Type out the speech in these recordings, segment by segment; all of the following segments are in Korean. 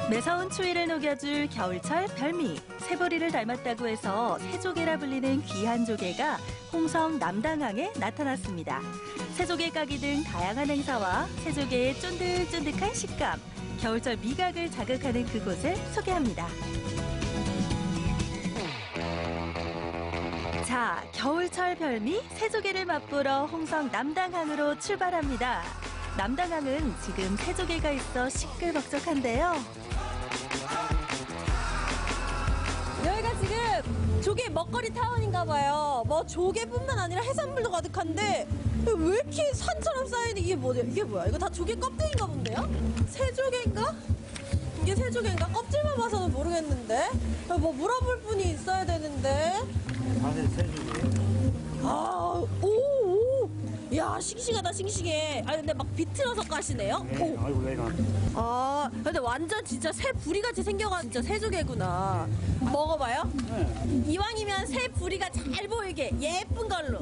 매서운 추위를 녹여줄 겨울철 별미. 새보리를 닮았다고 해서 새조개라 불리는 귀한 조개가 홍성 남당항에 나타났습니다. 새조개 까기 등 다양한 행사와 새조개의 쫀득쫀득한 식감, 겨울철 미각을 자극하는 그곳을 소개합니다. 자, 겨울철 별미 새조개를 맛보러 홍성 남당항으로 출발합니다. 남당항은 지금 새조개가 있어 시끌벅적한데요. 여기가 지금 조개 먹거리 타운인가 봐요. 뭐 조개뿐만 아니라 해산물도 가득한데 왜 이렇게 산처럼 쌓여있는 이게 뭐야? 이게 뭐야? 이거 다 조개 껍데기인가 본데요? 새조개인가? 이게 새조개인가? 껍질만 봐서는 모르겠는데 뭐 물어볼 분이 있어야 되는데. 사실 새조개. 아, 오. 야, 싱싱하다, 싱싱해. 아, 근데 막 비틀어서 까시네요? 네, 오. 아이고 내가. 아, 근데 완전 진짜 새 부리같이 생겨가 진짜 새조개구나. 먹어봐요? 네. 이왕이면 새 부리가 잘 보이게 예쁜 걸로.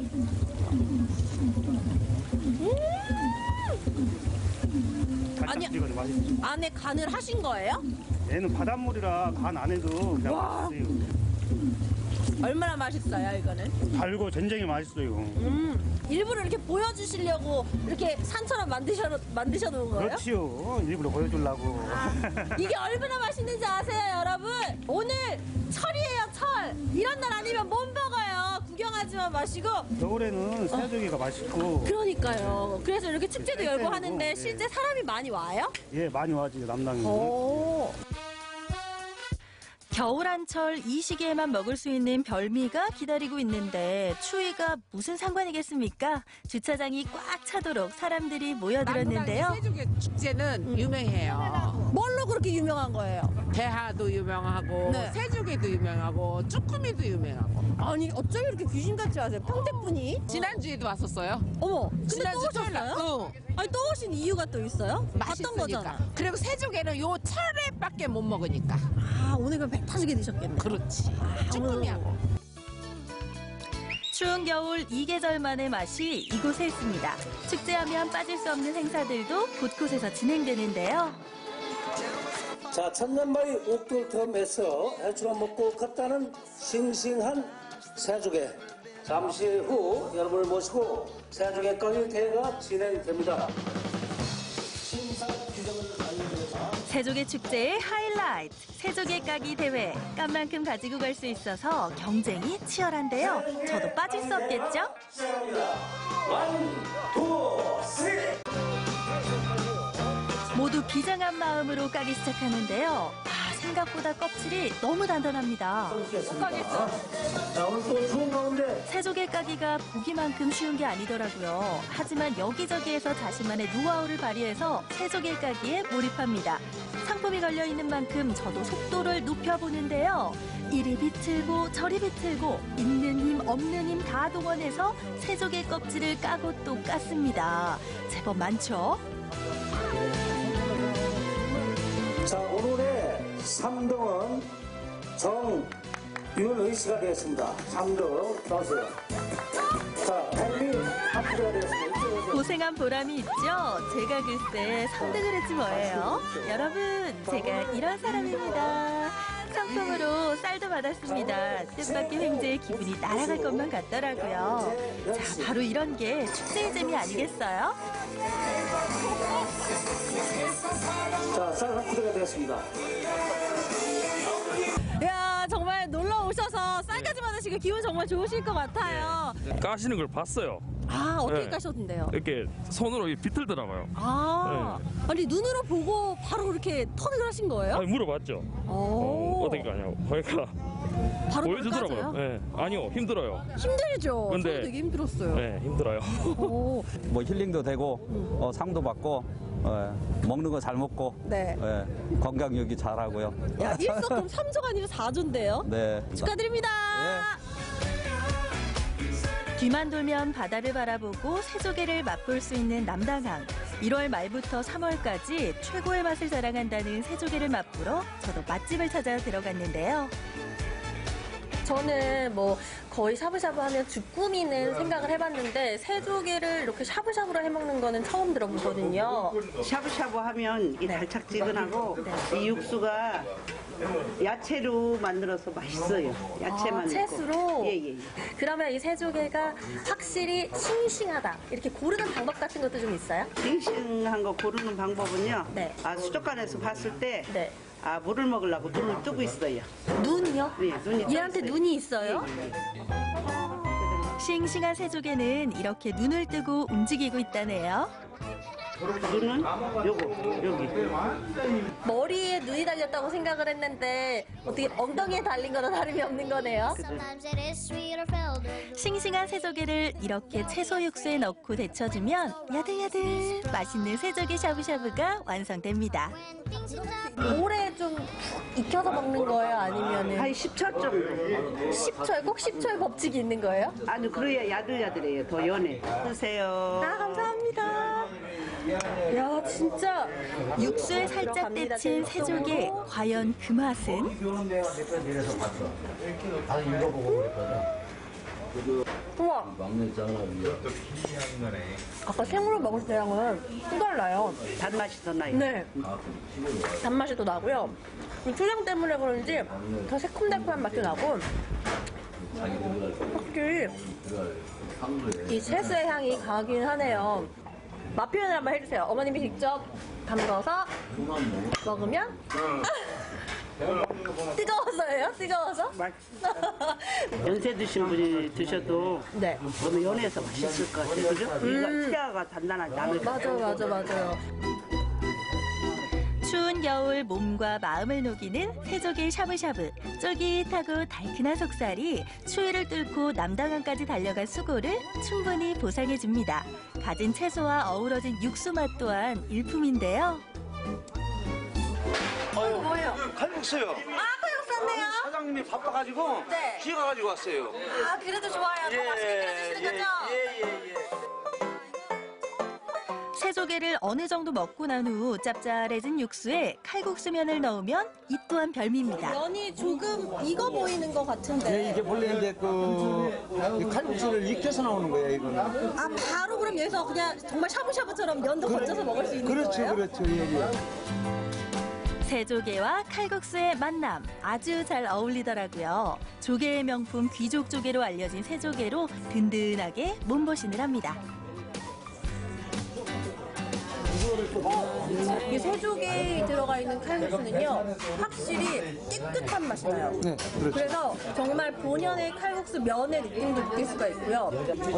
아니야. 살짝 맛있어. 안에 간을 하신 거예요? 얘는 바닷물이라 간 안 해도 그냥 와. 맛있어요. 얼마나 맛있어요, 이거는? 달고 굉장히 맛있어요. 일부러 이렇게 보여주시려고 이렇게 산처럼 만드셔 놓은 거예요? 그렇지요. 일부러 보여주려고. 이게 얼마나 맛있는지 아세요, 여러분? 오늘 철이에요, 철. 이런 날 아니면 못 먹어요. 구경하지만 마시고. 겨울에는 새조개가 맛있고. 그러니까요. 그래서 이렇게 축제도 열고 땡땡이고, 하는데 예. 실제 사람이 많이 와요? 예, 많이 와지 남당에. 오. 겨울 한철 이 시기에만 먹을 수 있는 별미가 기다리고 있는데 추위가 무슨 상관이겠습니까? 주차장이 꽉 차도록 사람들이 모여들었는데요. 새조개 축제는 유명해요. 뭘로 그렇게 유명한 거예요? 대하도 유명하고 네. 새조개도 유명하고 쭈꾸미도 유명하고. 아니, 어쩜 이렇게 귀신같이 하세요? 평택분이? 지난주에도 왔었어요. 어머, 근데 지난주 또 토요일 날. 오셨어요? 응. 아니, 또 오신 이유가 또 있어요? 봤던 맛있으니까. 거잖아. 그리고 새조개는 요 철에밖에 못 먹으니까. 아, 오늘 그럼 배 터지게 드셨겠네. 그렇지. 쭈꾸미하고. 추운 겨울 이 계절만의 맛이 이곳에 있습니다. 축제하면 빠질 수 없는 행사들도 곳곳에서 진행되는데요. 자, 천년만리 옥돌텀에서 해초만 먹고 컸다는 싱싱한 새조개. 잠시 후 여러분을 모시고 새조개 까기 대회가 진행됩니다. 심사 규정을 알려드려서 새조개 축제의 하이라이트, 새조개 까기 대회. 깐 만큼 가지고 갈 수 있어서 경쟁이 치열한데요. 저도 빠질 수 없겠죠? 시작합니다. 1, 2, 3. 모두 비장한 마음으로 까기 시작하는데요. 아, 생각보다 껍질이 너무 단단합니다. 자, 오늘 또 좋은 가운데 새조개 까기가 보기만큼 쉬운 게 아니더라고요. 하지만 여기저기에서 자신만의 노하우를 발휘해서 새조개 까기에 몰입합니다. 상품이 걸려있는 만큼 저도 속도를 높여보는데요. 이리 비틀고 저리 비틀고 있는 힘 없는 힘 다 동원해서 새조개 껍질을 까고 또 깠습니다. 제법 많죠? 자, 오늘의 3등은 정윤의 씨가 되었습니다. 3등 들어오세요. 자, henry 하프가 되었습니다. 이쪽으로 오세요. 고생한 보람이 있죠? 제가 글쎄 3등을 했지 뭐예요. 여러분, 제가 이런 사람입니다. 상품으로 쌀도 받았습니다. 뜻밖의 횡재의 기분이 날아갈 것만 같더라고요. 자, 바로 이런 게 축제의 재미 아니겠어요? 자, 쌀 하프가 되었습니다. 이야, 정말 놀러 오셔서 쌀까지 받으시고 기분 정말 좋으실 것 같아요. 까시는 걸 봤어요. 아, 어떻게 네. 까셨는데요? 이렇게 손으로 비틀더라고요. 아, 아니 눈으로 보고 바로 이렇게 터득을 하신 거예요? 아니, 물어봤죠. 오. 어떻게 까냐고. 그러니까 바로 보여주더라고요. 까져요? 네. 아니요, 힘들어요. 힘들죠. 근데- 저도 되게 힘들었어요. 네, 힘들어요. 오, 뭐 힐링도 되고 상도 받고 먹는 거 잘 먹고 네. 건강 유지 잘하고요. 야, 일석금 3조가 아니라 4조인데요. 네. 축하드립니다. 뒤만 돌면 바다를 바라보고 새조개를 맛볼 수 있는 남당항. 1월 말부터 3월까지 최고의 맛을 자랑한다는 새조개를 맛보러 저도 맛집을 찾아 들어갔는데요. 저는 뭐 거의 샤브샤브 하면 주꾸미는 생각을 해봤는데 새조개를 이렇게 샤브샤브로 해먹는 거는 처음 들어보거든요. 샤브샤브 하면 이게 달짝지근하고 이 육수가 야채로 만들어서 맛있어요. 야채만 넣고. 채수로? 예. 그러면 이 새조개가 확실히 싱싱하다. 이렇게 고르는 방법 같은 것도 좀 있어요? 싱싱한 거 고르는 방법은요. 네. 수족관에서 봤을 때 네. 물을 먹으려고 눈을 뜨고 있어요. 눈이요? 네, 눈이 떠 얘한테 있어요. 눈이 있어요? 싱싱한 새조개는 이렇게 눈을 뜨고 움직이고 있다네요. 눈은 여기. 머리에 눈이 달렸다고 생각을 했는데 어떻게 엉덩이에 달린 거나 다름이 없는 거네요. 싱싱한 새조개를 이렇게 채소 육수에 넣고 데쳐주면 야들야들 맛있는 새조개 샤브샤브가 완성됩니다. 오래 좀 익혀서 먹는 거예요? 아니면은 한 10초 정도. 10초에 꼭 10초의 법칙이 있는 거예요? 아니 그래야 야들야들해요. 더 연해. 드세요. 감사합니다. 야, 진짜 육수에 살짝 들어갑니다. 데친 새조개, 과연 그 맛은? 우와. 아까 생으로 먹을 때랑은 또 달라요. 단맛이 더 나요. 네. 단맛이 더 나고요. 이 초장 때문에 그런지 더 새콤달콤한 맛도 나고 확실히 이 채소의 향이 강하긴 하네요. 맛 표현을 한번 해주세요. 어머님이 직접 담가서 먹으면 뜨거워서예요? 뜨거워서? 연세 드신 분이 드셔도 네. 너무 연해서 맛있을 것 같아요. 그죠? 이가 치아가 단단하지 않을 것 같아요. 맞아요. 추운 겨울 몸과 마음을 녹이는 새조개 샤브샤브. 쫄깃하고 달큰한 속살이 추위를 뚫고 남당항까지 달려간 수고를 충분히 보상해줍니다. 가진 채소와 어우러진 육수 맛 또한 일품인데요. 뭐예요? 칼국수요. 칼국수인데요? 사장님이 바빠가지고 네. 기가 가지고 왔어요. 그래도 좋아요. 더 맛있게 끓여주시는 거죠? 예. 새조개를 어느 정도 먹고 난 후 짭짤해진 육수에 칼국수면을 넣으면 이 또한 별미입니다. 면이 조금 익어 보이는 것 같은데. 네, 이게 원래 이제 이 칼국수를 익혀서 나오는 거예요, 이거는. 바로 그럼 여기서 그냥 정말 샤브샤브처럼 면도 건져서 먹을 수 있는 거예요? 그렇죠. 예. 새조개와 칼국수의 만남 아주 잘 어울리더라고요. 조개의 명품 귀족 조개로 알려진 새조개로 든든하게 몸보신을 합니다. 이 새조개에 들어가 있는 칼국수는요, 확실히 깨끗한 맛이 나요. 네, 그렇죠. 그래서 정말 본연의 칼국수 면의 느낌도 느낄 수가 있고요.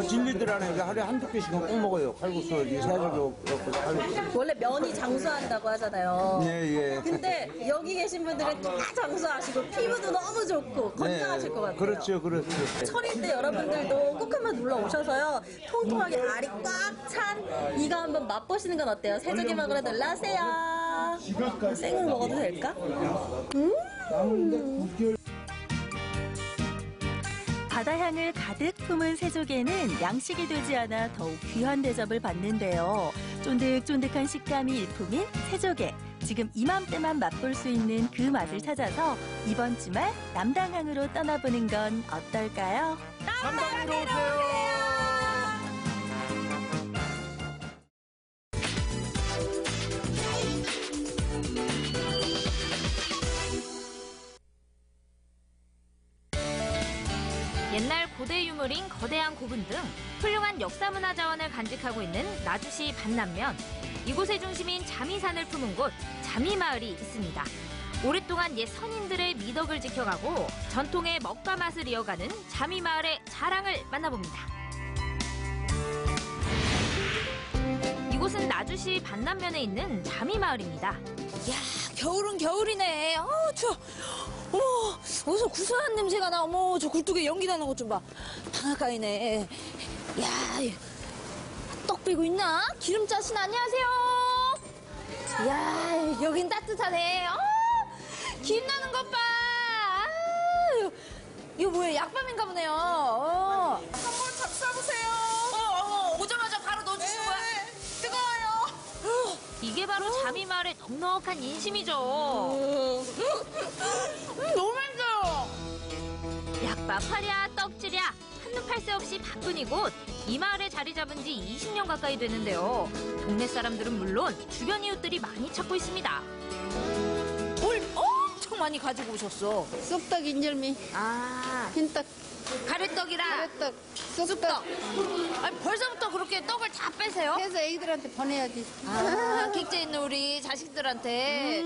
진리들 안에 하루에 한두 개씩은 꼭 먹어요. 칼국수, 이 새조개 칼국수. 원래 면이 장수한다고 하잖아요. 예. 근데 여기 계신 분들은 다 장수하시고 피부도 너무 좋고 건강하실 것 같아요. 그렇죠. 철일 때 여러분들도 꼭 한번 놀러 오셔서요. 통통하게 알이 꽉 찬 이거 한번 맛보시는 건 어때요? 새조개 먹으러 놀러 오세요. 생으로 먹어도 될까? 바다향을 가득 품은 새조개는 양식이 되지 않아 더욱 귀한 대접을 받는데요. 쫀득쫀득한 식감이 일품인 새조개. 지금 이맘때만 맛볼 수 있는 그 맛을 찾아서 이번 주말 남당항으로 떠나보는 건 어떨까요? 남당으로 오세요. 옛날 고대 유물인 거대한 고분 등 훌륭한 역사문화 자원을 간직하고 있는 나주시 반남면. 이곳의 중심인 잠이산을 품은 곳 잠이마을이 있습니다. 오랫동안 옛 선인들의 미덕을 지켜가고 전통의 먹과 맛을 이어가는 잠이마을의 자랑을 만나봅니다. 이곳은 나주시 반남면에 있는 잠이마을입니다. 야, 겨울은 겨울이네. 추워. 어머, 어디서 구수한 냄새가 나. 어머, 저 굴뚝에 연기 나는 것 좀 봐. 방앗간이네. 야, 떡 빼고 있나? 기름짜신 안녕하세요. 야, 여긴 따뜻하네. 김 나는 것 봐. 이거 뭐예요? 약밤인가 보네요. 한번 잡숴보세요. 오자마자 바로 넣어주시는 거야? 뜨거워요. 이게 바로 잠이마을의 넉넉한 인심이죠. 너무 맛있어요. 마파랴, 떡지랴, 한눈 팔 새 없이 바쁜 이곳. 이 마을에 자리 잡은 지 20년 가까이 되는데요. 동네 사람들은 물론 주변 이웃들이 많이 찾고 있습니다. 뭘 엄청 많이 가지고 오셨어. 쑥떡, 인절미, 흰떡, 가래떡이랑 가래떡, 쑥떡. 아니, 벌써부터 그렇게 떡을 다 빼세요? 해서 애기들한테 보내야지. 객재 있는 우리 자식들한테.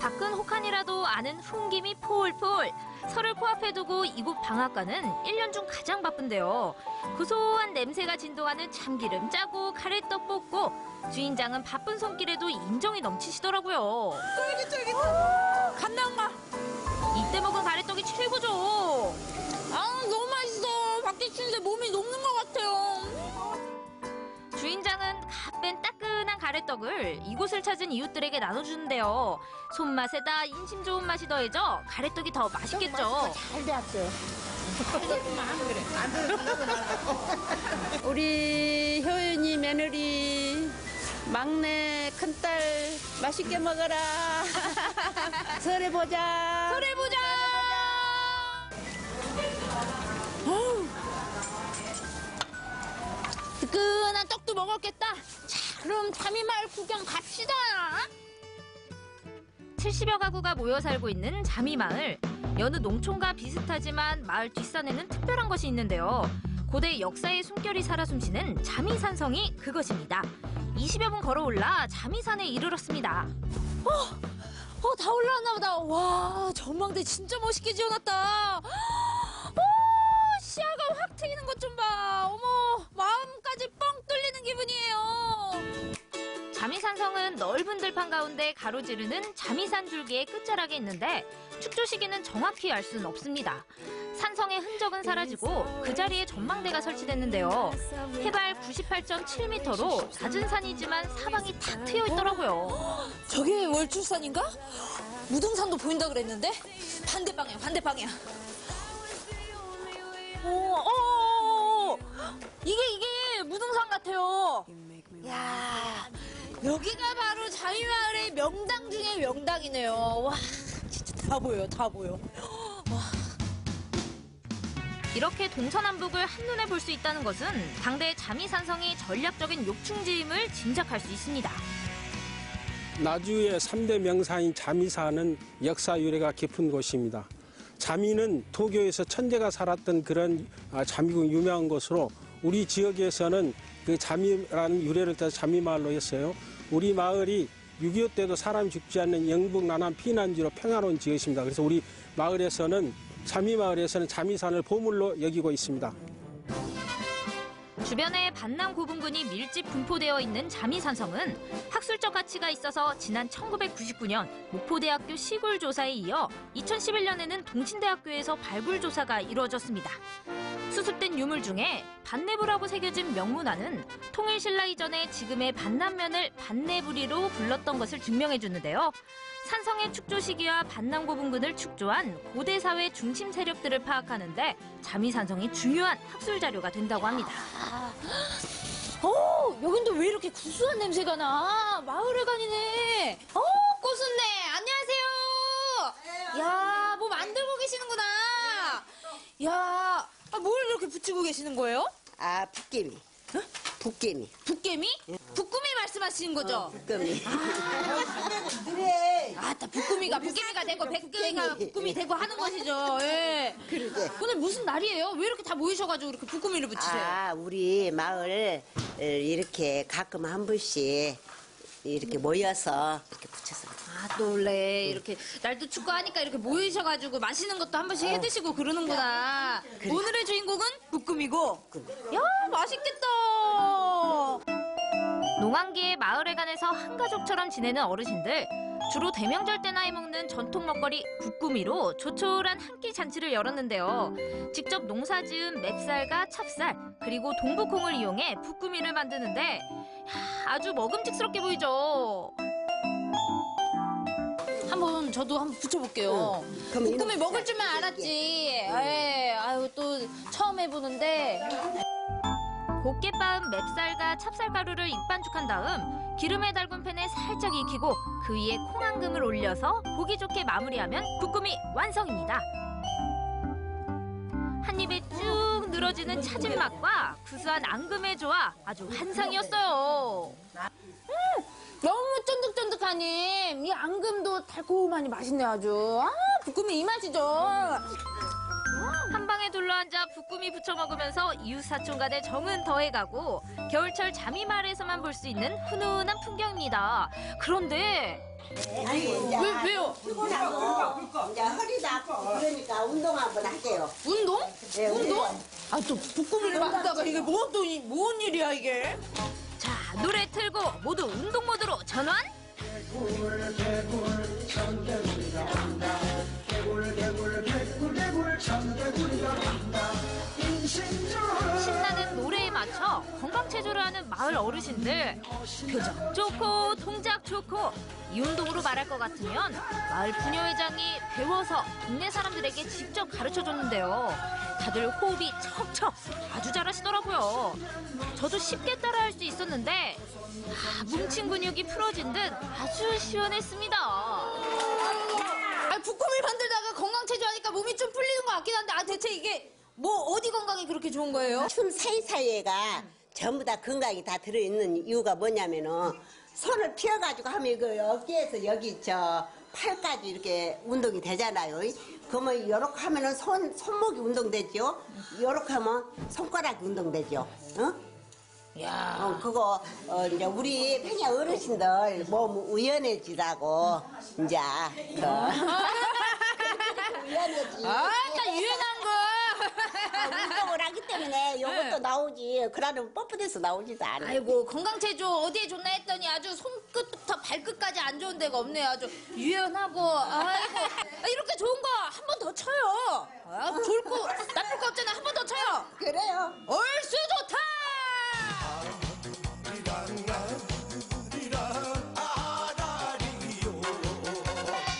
밖은 혹한이라도 아는 풍김이 포울포울. 설을 코앞에 두고 이곳 방앗간은 1년 중 가장 바쁜데요. 고소한 냄새가 진동하는 참기름 짜고 가래떡 볶고 주인장은 바쁜 손길에도 인정이 넘치시더라고요. 쫄깃쫄깃. 간 나온 거. 이때 먹은 가래떡이 최고죠. 너무 맛있어. 밖에 치는데 몸이 녹는 것 같아요. 주인장은 갓 뺀 따끈한 가래떡을 이곳을 찾은 이웃들에게 나눠주는데요. 손맛에다 인심 좋은 맛이 더해져 가래떡이 더 맛있겠죠. 잘 되었어요. 우리 효연이 며느리, 막내 큰딸 맛있게 먹어라. 설에 보자. 설에 보자. 뜨끈한 떡도 먹었겠다. 자, 그럼 자미마을 구경 갑시다. 70여 가구가 모여 살고 있는 자미마을. 여느 농촌과 비슷하지만 마을 뒷산에는 특별한 것이 있는데요. 고대 역사의 숨결이 살아 숨쉬는 자미산성이 그것입니다. 20여 분 걸어 올라 자미산에 이르렀습니다. 다 올라왔나 보다. 와, 전망대 진짜 멋있게 지어놨다. 시야가 확 트이는 것 좀 봐. 어머, 마음까지 뻥 뚫리는 기분이에요. 자미산성은 넓은 들판 가운데 가로지르는 자미산 줄기의 끝자락에 있는데 축조 시기는 정확히 알 수는 없습니다. 산성의 흔적은 사라지고 그 자리에 전망대가 설치됐는데요. 해발 98.7m로 낮은 산이지만 사방이 탁 트여 있더라고요. 저게 월출산인가? 무등산도 보인다 그랬는데? 반대 방향, 반대 방향. 이게 무등산 같아요. 야, 여기가 바로 자미마을의 명당 중에 명당이네요. 와, 진짜 다 보여, 다 보여. 이렇게 동서남북을 한눈에 볼 수 있다는 것은 당대 자미산성이 전략적인 요충지임을 짐작할 수 있습니다. 나주의 3대 명산인 자미산은 역사 유래가 깊은 곳입니다. 자미는 도교에서 천재가 살았던 그런 자미군 유명한 곳으로 우리 지역에서는 그 자미라는 유래를 따서 자미마을로 했어요. 우리 마을이 6.25 때도 사람이 죽지 않는 영북 남한 피난지로 평화로운 지역입니다. 그래서 우리 마을에서는 자미마을에서는 자미산을 보물로 여기고 있습니다. 주변에 반남 고분군이 밀집 분포되어 있는 자미산성은 학술적 가치가 있어서 지난 1999년 목포대학교 시굴조사에 이어 2011년에는 동친대학교에서 발굴조사가 이루어졌습니다. 수습된 유물 중에 반내부라고 새겨진 명문화는 통일신라 이전에 지금의 반남면을 반내부리로 불렀던 것을 증명해주는데요. 산성의 축조 시기와 반남 고분군을 축조한 고대 사회 중심 세력들을 파악하는데 자미산성이 중요한 학술 자료가 된다고 합니다. 여긴 또 왜 이렇게 구수한 냄새가 나? 마을에 가니네. 꼬순네, 안녕하세요. 야, 뭐 만들고 계시는구나. 야, 뭘 이렇게 붙이고 계시는 거예요? 붓개미. 붓개미. 붓개미? 붓구미 말씀하시는 거죠? 붓개미. 그래. 붓구미가 되고 백개미가 붓구미 되고 하는 것이죠. 예. 그러게. 오늘 무슨 날이에요? 왜 이렇게 다 모이셔가지고 이렇게 붓구미를 붙이세요? 우리 마을 이렇게 가끔 한 번씩 이렇게 모여서 이렇게 붙여서. 또 원래 이렇게 날도 춥고 하니까 이렇게 모이셔가지고 맛있는 것도 한 번씩 해드시고 그러는구나. 그래. 오늘의 주인공은 붓구미고. 야, 맛있겠다. 농한기에 마을에 관해서 한 가족처럼 지내는 어르신들. 주로 대명절 때나 해먹는 전통 먹거리 붓구미로 조촐한 한 끼 잔치를 열었는데요. 직접 농사지은 맵쌀과 찹쌀 그리고 동북콩을 이용해 붓구미를 만드는데 아주 먹음직스럽게 보이죠. 저도 한번 붙여볼게요. 붓구미 먹을 줄만 알았지. 아유, 또 처음 해보는데. 곱게 빻은 맵쌀과 찹쌀가루를 익반죽한 다음 기름에 달군 팬에 살짝 익히고 그 위에 콩 한 금을 올려서 보기 좋게 마무리하면 붓구미 완성입니다. 한 입에 쭉 늘어지는 차진 맛과 구수한 앙금의 조화 아주 환상이었어요. 너무 쫀득쫀득하니 이 앙금도 달콤하니 맛있네 아주. 아, 볶음이 이 맛이죠. 한 방에 둘러앉아 부꾸미 부쳐 먹으면서 이웃사촌 간의 정은 더해가고 겨울철 자미마을에서만 볼 수 있는 훈훈한 풍경입니다. 그런데 왜요? 피곤하고 이제 허리도 아프고 그러니까 운동 한번 할게요. 운동? 네, 운동? 아, 또 볶음이를 만다가 이게 뭔 일이야 이게? 자, 노래 틀고 모두 운동 모드로 전환. 신나는 노래에 맞춰 건강체조를 하는 마을 어르신들. 표정 좋고 동작 좋고 이 운동으로 말할 것 같으면 마을 부녀회장이 배워서 동네 사람들에게 직접 가르쳐줬는데요. 다들 호흡이 척척 아주 잘하시더라고요. 저도 쉽게 따라할 수 있었는데 뭉친 근육이 풀어진 듯 아주 시원했습니다. 아, 볶음을 만들다가 건강체조하니까 몸이 좀 풀리는 것 같긴 한데 대체 이게 어디 건강이 그렇게 좋은 거예요? 춤 사이사이에가 전부 다 건강이 다 들어있는 이유가 뭐냐면은 손을 펴가지고 하면 이거 어깨에서 여기 팔까지 이렇게 운동이 되잖아요. 그러면 요렇게 하면은 손목이 운동되죠. 요렇게 하면 손가락이 운동되죠. 응? 야, 그거 이제 우리 평야 어르신들 몸 유연해지라고 이제 유연해지. 아까 유연한 거. 운동을 하기 때문에 이것도 나오지. 그러면 뻣뻣해서 나오지도 않아. 아이고 건강체조 어디에 좋나 했더니 아주 손끝부터 발끝까지 안 좋은 데가 없네요. 아주 유연하고 아이고 이렇게 좋은 거 한 번 더 쳐요. 좋을 거 나쁠 거 없잖아. 한 번 더 쳐요. 그래요. 얼쑤 좋다.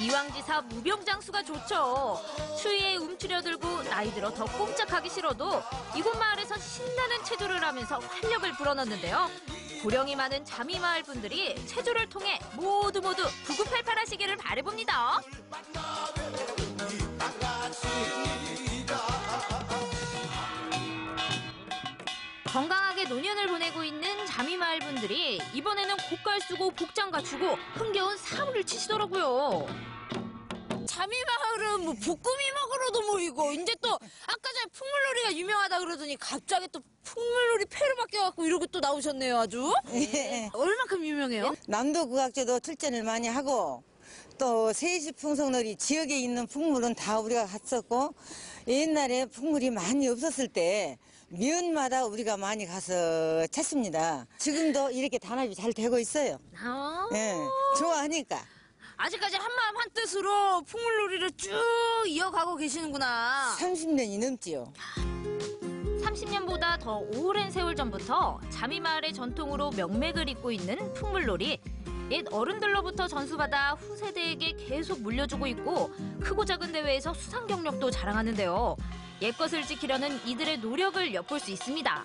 이왕지사 무병장수가 좋죠. 추위에 움츠려들고 나이 들어 더 꼼짝하기 싫어도 이곳 마을에서 신나는 체조를 하면서 활력을 불어넣는데요. 고령이 많은 자미마을 분들이 체조를 통해 모두 구구팔팔 하시기를 바라봅니다. 건강하게 노년을 보내고 있는 자미마을 분들이 이번에는 고깔 쓰고 복장 갖추고 흥겨운 사물을 치시더라고요. 자미마을은 볶음이 먹으러도 모이고 이제 또 아까 전에 풍물놀이가 유명하다 그러더니 갑자기 또 풍물놀이 패를 바뀌어갖고 이러고 또 나오셨네요 아주. 얼마큼 유명해요? 남도 국악제도 출전을 많이 하고 또 세시풍속놀이 지역에 있는 풍물은 다 우리가 갔었고 옛날에 풍물이 많이 없었을 때 면마다 우리가 많이 가서 찼습니다. 지금도 이렇게 단합이 잘 되고 있어요. 예, 좋아하니까. 아직까지 한마음 한뜻으로 풍물놀이를 쭉 이어가고 계시는구나. 30년이 넘지요. 30년보다 더 오랜 세월 전부터 자미마을의 전통으로 명맥을 잇고 있는 풍물놀이. 옛 어른들로부터 전수받아 후세대에게 계속 물려주고 있고 크고 작은 대회에서 수상 경력도 자랑하는데요. 옛것을 지키려는 이들의 노력을 엿볼 수 있습니다.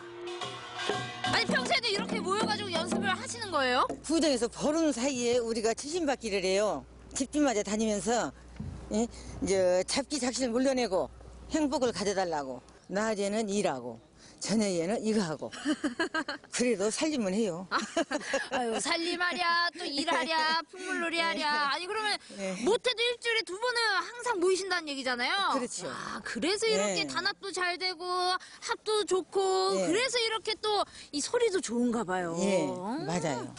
아니 평소에도 이렇게 모여가지고 연습을 하시는 거예요? 구정에서 보름 사이에 우리가 추신받기를 해요. 집집마다 다니면서 이제 잡기 작실 물려내고 행복을 가져달라고. 낮에는 일하고 저녁에는 이거 하고. 그래도 살림은 해요. 아유 살림하랴 또 일하랴 풍물놀이 하랴. 아니 그러면 못해도 일주일에 2번은 항상 모이신다는 얘기잖아요. 그렇죠. 아, 그래서 이렇게 단합도 잘 되고 합도 좋고 그래서 이렇게 또 이 소리도 좋은가 봐요. 예, 맞아요.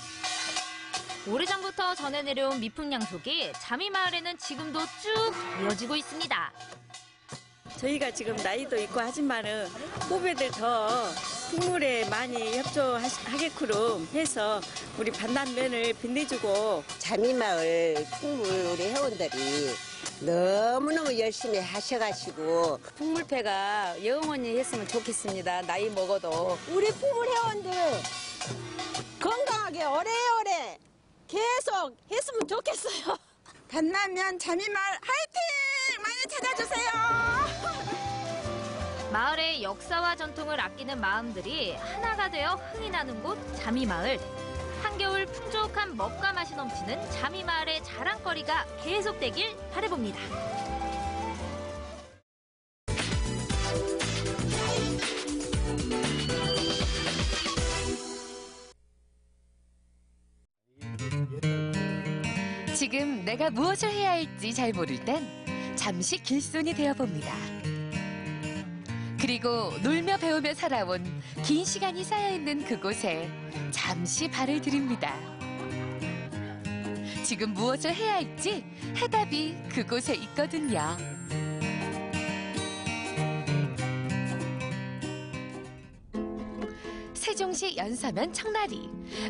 오래전부터 전해 내려온 미풍양속이 자미마을에는 지금도 쭉 이어지고 있습니다. 저희가 지금 나이도 있고 하지만은 후배들 더 풍물에 많이 협조하게끔 해서 우리 반남면을 빛내주고. 자미마을 풍물 우리 회원들이 너무너무 열심히 하셔가지고 풍물패가 영원히 했으면 좋겠습니다. 나이 먹어도. 우리 풍물 회원들 건강하게 오래오래 계속 했으면 좋겠어요. 반남면 자미마을 화이팅! 많이 찾아주세요. 마을의 역사와 전통을 아끼는 마음들이 하나가 되어 흥이 나는 곳 자미마을. 한겨울 풍족한 먹과 맛이 넘치는 자미마을의 자랑거리가 계속되길 바라봅니다. 때로는 내가 무엇을 해야 할지 잘 모를 땐 잠시 길손이 되어봅니다. 그리고 놀며 배우며 살아온 긴 시간이 쌓여있는 그곳에 잠시 발을 들입니다. 지금 무엇을 해야 할지 해답이 그곳에 있거든요. 세종시 연서면 청라리.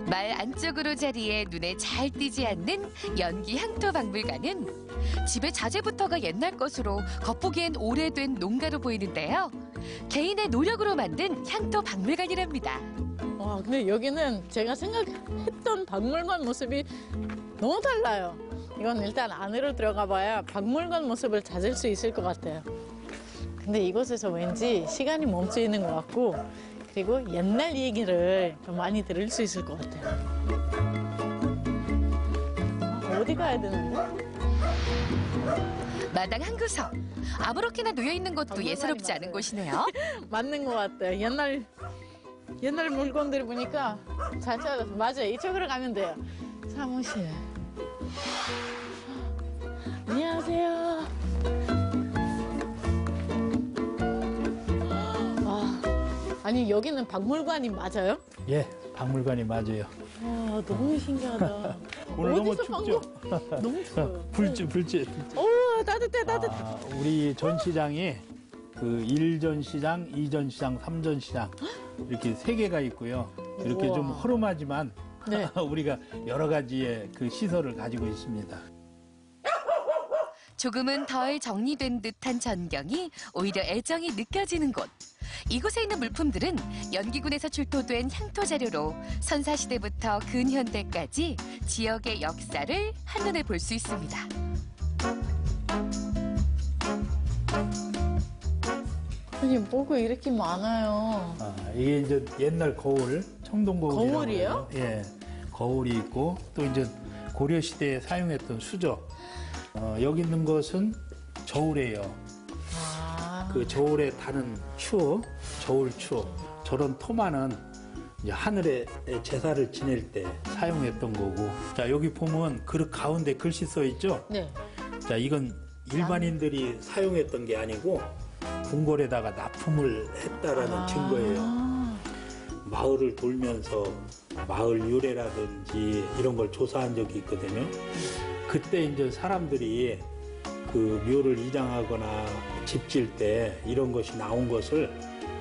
말 안쪽으로 자리해 눈에 잘 띄지 않는 연기 향토 박물관은 집의 자재부터가 옛날 것으로 겉보기엔 오래된 농가로 보이는데요. 개인의 노력으로 만든 향토 박물관이랍니다. 와, 근데 여기는 제가 생각했던 박물관 모습이 너무 달라요. 이건 일단 안으로 들어가 봐야 박물관 모습을 찾을 수 있을 것 같아요. 근데 이곳에서 왠지 시간이 멈춰 있는 것 같고 그리고 옛날 얘기를 좀 많이 들을 수 있을 것 같아요. 어디 가야 되는데? 마당 한 구석. 아무렇게나 놓여있는 것도 예사롭지 않은 곳이네요. 맞는 것 같아요. 옛날 물건들 보니까 잘 찾아서 맞아요. 이쪽으로 가면 돼요. 사무실. 안녕하세요. 와, 아니 여기는 박물관이 맞아요? 예, 박물관이 맞아요. 와, 너무 신기하다. 오늘 너무 어디서 춥죠? 너무 추워요. 불째. 오, 따뜻해. 우리 전시장이 그 1전 시장, 2전 시장, 3전 시장 이렇게 3개가 있고요. 이렇게 우와. 좀 허름하지만 네. 우리가 여러 가지의 그 시설을 가지고 있습니다. 조금은 덜 정리된 듯한 전경이 오히려 애정이 느껴지는 곳. 이곳에 있는 물품들은 연기군에서 출토된 향토 자료로 선사시대부터 근현대까지 지역의 역사를 한눈에 볼 수 있습니다. 아니 뭐가 이렇게 많아요. 이게 이제 옛날 거울, 청동 거울이라고 거울이에요? 해요. 예, 거울이 있고 또 이제 고려 시대에 사용했던 수저. 여기 있는 것은 저울이에요. 그 저울에 다는 추어, 저울 추어. 저런 토마는 이제 하늘에 제사를 지낼 때 사용했던 거고. 자, 여기 보면 그릇 가운데 글씨 써 있죠? 네. 자, 이건 일반인들이 사용했던 게 아니고 궁궐에다가 납품을 했다라는 증거예요. 마을을 돌면서 마을 유래라든지 이런 걸 조사한 적이 있거든요. 그때 이제 사람들이 그 묘를 이장하거나 집질 때 이런 것이 나온 것을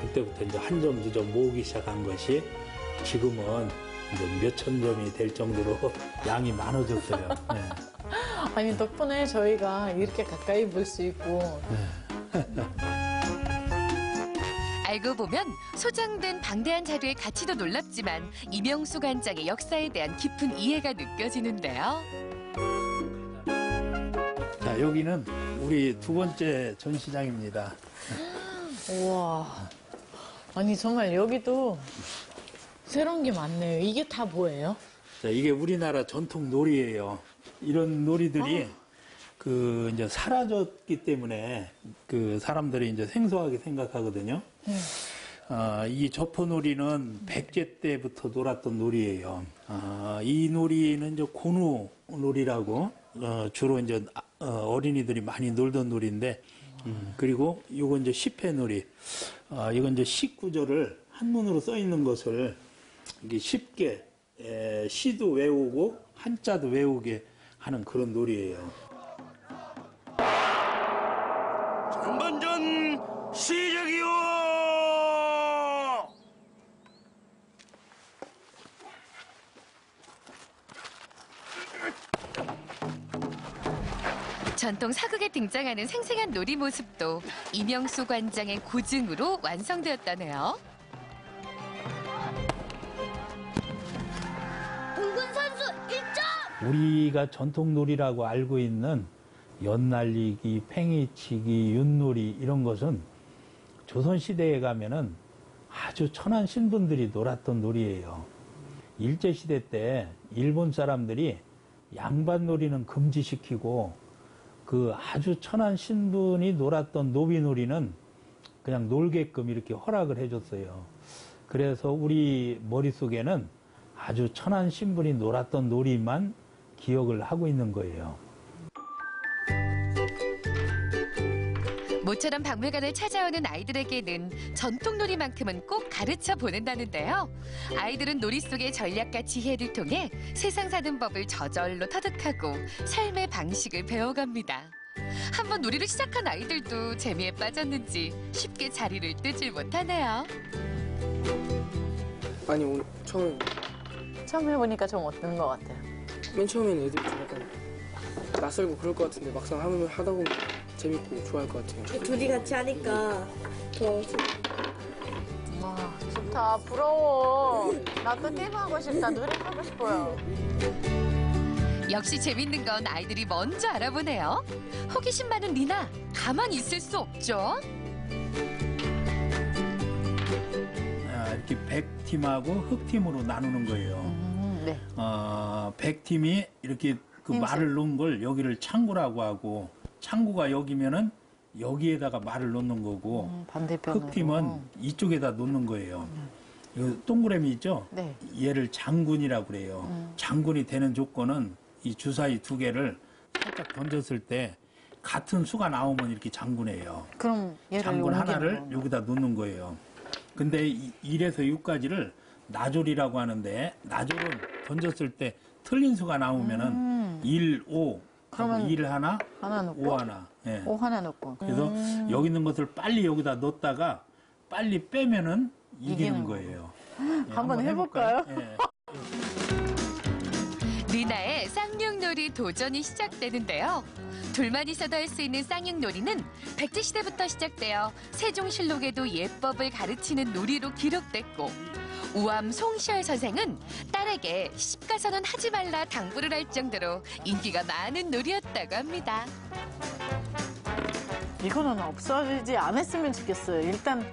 그때부터 이제 한 점, 두 점 모으기 시작한 것이 지금은 이제 몇천 점이 될 정도로 양이 많아졌어요. 네. 아니 덕분에 저희가 이렇게 가까이 볼 수 있고. 알고 보면 소장된 방대한 자료의 가치도 놀랍지만 이명수 관장의 역사에 대한 깊은 이해가 느껴지는데요. 자, 여기는 우리 두 번째 전시장입니다. 우와. 아니 정말 여기도 새로운 게 많네요. 이게 다 뭐예요? 자, 이게 우리나라 전통 놀이예요. 이런 놀이들이 그 이제 사라졌기 때문에 그 사람들이 이제 생소하게 생각하거든요. 이 저포놀이는 백제 때부터 놀았던 놀이예요. 이 놀이는 이제 고누 놀이라고 주로 이제 어린이들이 많이 놀던 놀이인데, 그리고 이거 이제 시패놀이. 이건 이제 시구절을 한문으로 써 있는 것을 이게 쉽게 시도 외우고 한자도 외우게 하는 그런 놀이예요. 전반전 시작이요. 전통 사극에 등장하는 생생한 놀이 모습도 이명수 관장의 고증으로 완성되었다네요. 공군 선수 1점! 우리가 전통 놀이라고 알고 있는 연날리기, 팽이치기, 윷놀이 이런 것은 조선시대에 가면은 아주 천한 신분들이 놀았던 놀이예요. 일제시대 때 일본 사람들이 양반놀이는 금지시키고 그 아주 천한 신분이 놀았던 노비놀이는 그냥 놀게끔 이렇게 허락을 해줬어요. 그래서 우리 머릿속에는 아주 천한 신분이 놀았던 놀이만 기억을 하고 있는 거예요. 모처럼 박물관을 찾아오는 아이들에게는 전통놀이만큼은 꼭 가르쳐 보낸다는데요. 아이들은 놀이 속의 전략과 지혜를 통해 세상 사는 법을 저절로 터득하고 삶의 방식을 배워갑니다. 한번 놀이를 시작한 아이들도 재미에 빠졌는지 쉽게 자리를 뜨질 못하네요. 아니 오늘 처음 해보니까 좀 어떤 것 같아요? 맨 처음에는 애들이 좀 약간 낯설고 그럴 것 같은데 막상 하다 보면 재밌고 좋아할 것 같아요. 둘이 같이 하니까 더 와, 좋다. 부러워. 나도 게임하고 싶다. 놀이하고 싶어요. 역시 재밌는 건 아이들이 먼저 알아보네요. 호기심 많은 리나, 가만히 있을 수 없죠? 이렇게 백팀하고 흑팀으로 나누는 거예요. 네. 100팀이 이렇게 그 말을 놓은 걸 여기를 창구라고 하고, 창구가 여기면은 여기에다가 말을 놓는 거고, 반대편으로. 흑팀은 이쪽에다 놓는 거예요. 이 동그라미 있죠? 네. 얘를 장군이라고 그래요. 장군이 되는 조건은 이 주사위 2개를 살짝 던졌을 때 같은 수가 나오면 이렇게 장군이에요. 그럼 얘를 장군 옮기는 하나를 건가? 여기다 놓는 거예요. 근데 1에서 6까지를 나졸이라고 하는데, 나졸은 던졌을 때 틀린 수가 나오면은 1, 5, 그러면 1 하나, 놓고 5 하나. 예. 5 하나 놓고. 그래서 여기 있는 것을 빨리 여기다 넣었다가 빨리 빼면은 이기는 거예요. 예, 한번 해볼까요? 예. 리나의 쌍용놀이 도전이 시작되는데요. 둘만 있어도 할 수 있는 쌍용놀이는 백제시대부터 시작되어 세종실록에도 예법을 가르치는 놀이로 기록됐고, 우암 송시열 선생은 딸에게 시집가서는 하지 말라 당부를 할 정도로 인기가 많은 놀이였다고 합니다. 이거는 없어지지 않았으면 좋겠어요. 일단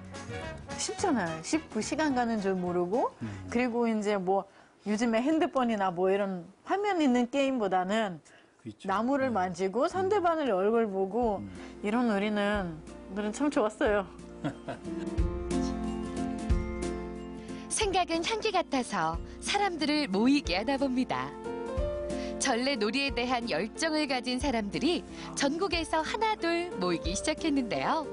쉽잖아요. 쉽고 시간 가는 줄 모르고, 그리고 이제 뭐 요즘에 핸드폰이나 뭐 이런 화면 있는 게임보다는 그렇죠. 나무를 만지고 상대방을 얼굴 보고 이런 놀이는 참 좋았어요. 생각은 향기 같아서 사람들을 모이게 하나 봅니다. 전래 놀이에 대한 열정을 가진 사람들이 전국에서 하나둘 모이기 시작했는데요.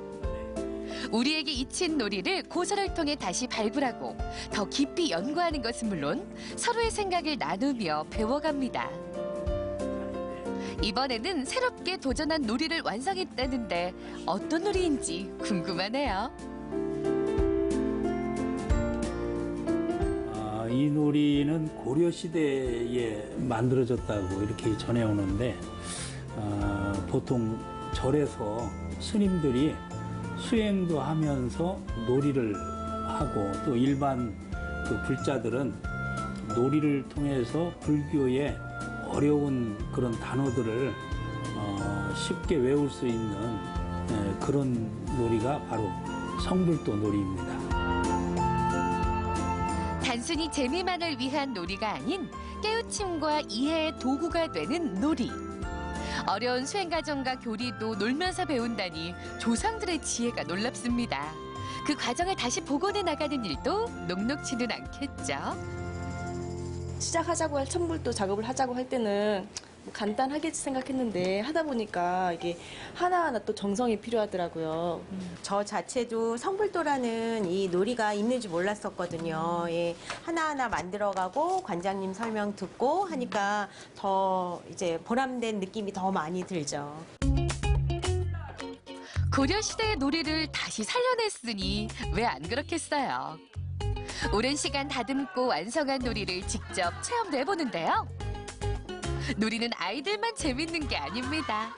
우리에게 잊힌 놀이를 고서를 통해 다시 발굴하고 더 깊이 연구하는 것은 물론 서로의 생각을 나누며 배워갑니다. 이번에는 새롭게 도전한 놀이를 완성했다는데 어떤 놀이인지 궁금하네요. 이 놀이는 고려시대에 만들어졌다고 이렇게 전해오는데, 보통 절에서 스님들이 수행도 하면서 놀이를 하고, 또 일반 그 불자들은 놀이를 통해서 불교의 어려운 그런 단어들을 쉽게 외울 수 있는 그런 놀이가 바로 성불도 놀이입니다. 단순히 재미만을 위한 놀이가 아닌 깨우침과 이해의 도구가 되는 놀이. 어려운 수행 과정과 교리도 놀면서 배운다니 조상들의 지혜가 놀랍습니다. 그 과정을 다시 복원해 나가는 일도 녹록지는 않겠죠. 시작하자고 할 천불도 작업을 하자고 할 때는 뭐 간단하게 생각했는데 하다 보니까 이게 하나하나 또 정성이 필요하더라고요. 저 자체도 성불도라는 이 놀이가 있는지 몰랐었거든요. 예, 하나하나 만들어가고 관장님 설명 듣고 하니까 더 이제 보람된 느낌이 더 많이 들죠. 고려시대의 놀이를 다시 살려냈으니 왜 안 그렇겠어요. 오랜 시간 다듬고 완성한 놀이를 직접 체험도 해보는데요. 놀이는 아이들만 재밌는 게 아닙니다.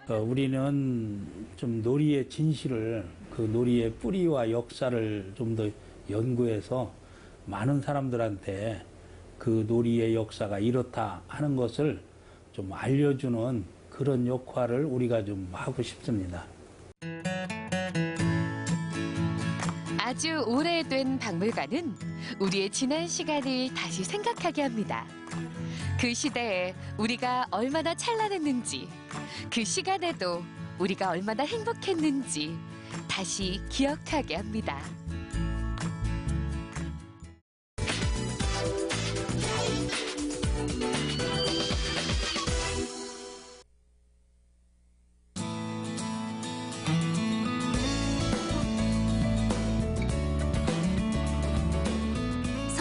우리는 좀 놀이의 진실을, 그 놀이의 뿌리와 역사를 좀 더 연구해서 많은 사람들한테 그 놀이의 역사가 이렇다 하는 것을 좀 알려주는 그런 역할을 우리가 좀 하고 싶습니다. 아주 오래된 박물관은 우리의 지난 시간을 다시 생각하게 합니다. 그 시대에 우리가 얼마나 찬란했는지, 그 시간에도 우리가 얼마나 행복했는지 다시 기억하게 합니다.